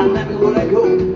And let me let go.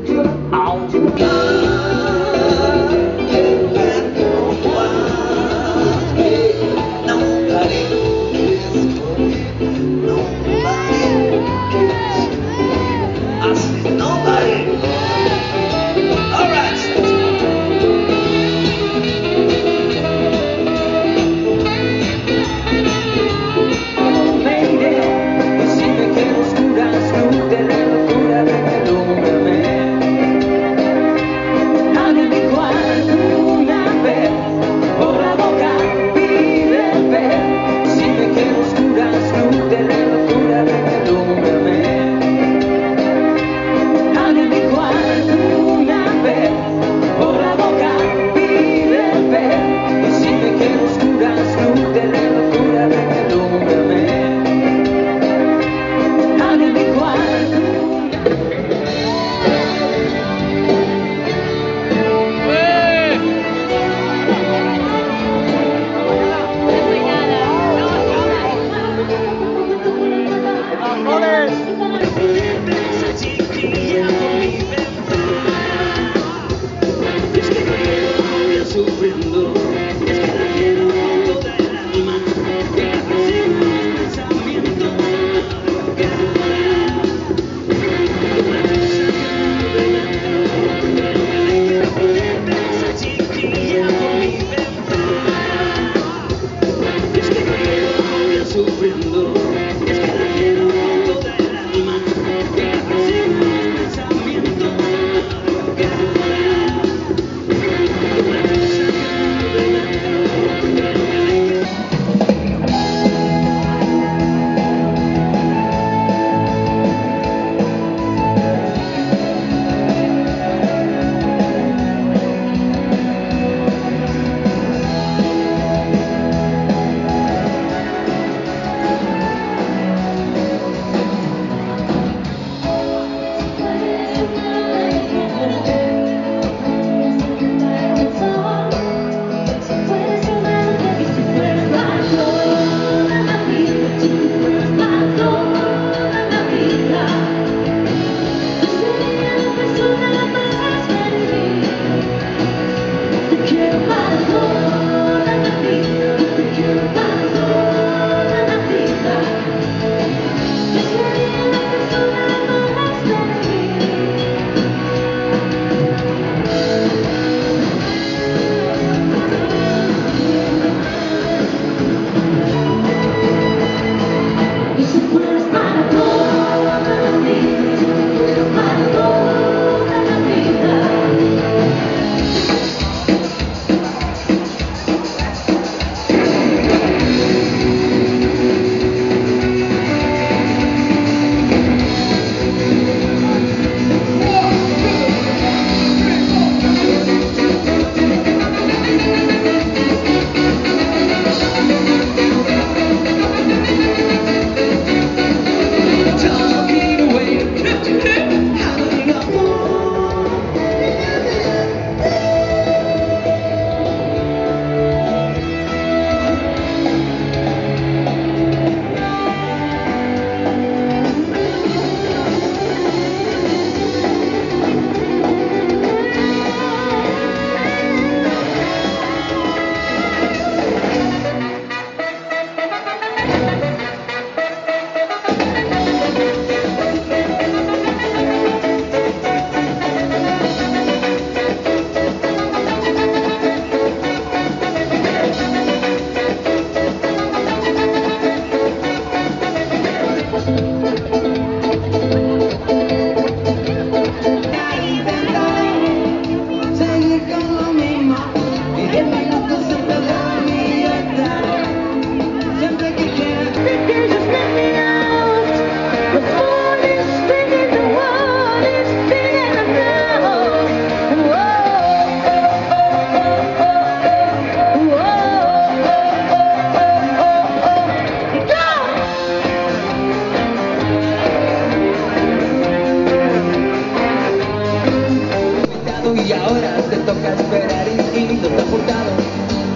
y ahora te toca esperar y no te ha apuntado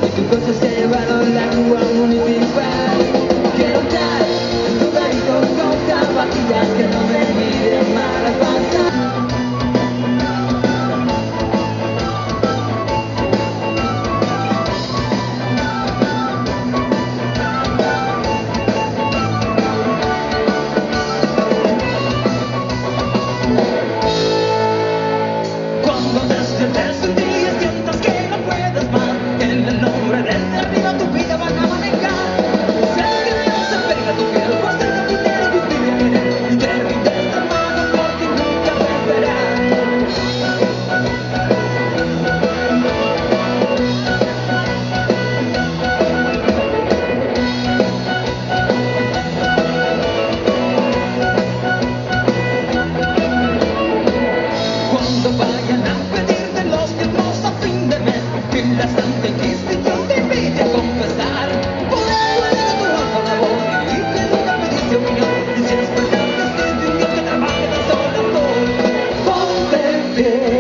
y tu coche se ha llevado la grúa municipal. Quiero estar en tu barco con zapatillas que no me miren mal a pasar. Cuando despiertes un día sientas que no puedes más, en el nombre del destino tu vida va a manejar. Sé que Dios se pega a tu piel por ser caminero y vivir en él, y te rindes hermano porque nunca vencerás. Cuando vayan a pedirte los diezmos a fin de mes, que la Santa Inquisición te invite a confesar. Por eso eres tu alma labor y que nunca pediste opinión. Y si eres verdad, existe un Dios que trabaja de sol a sol. Ponte en pie.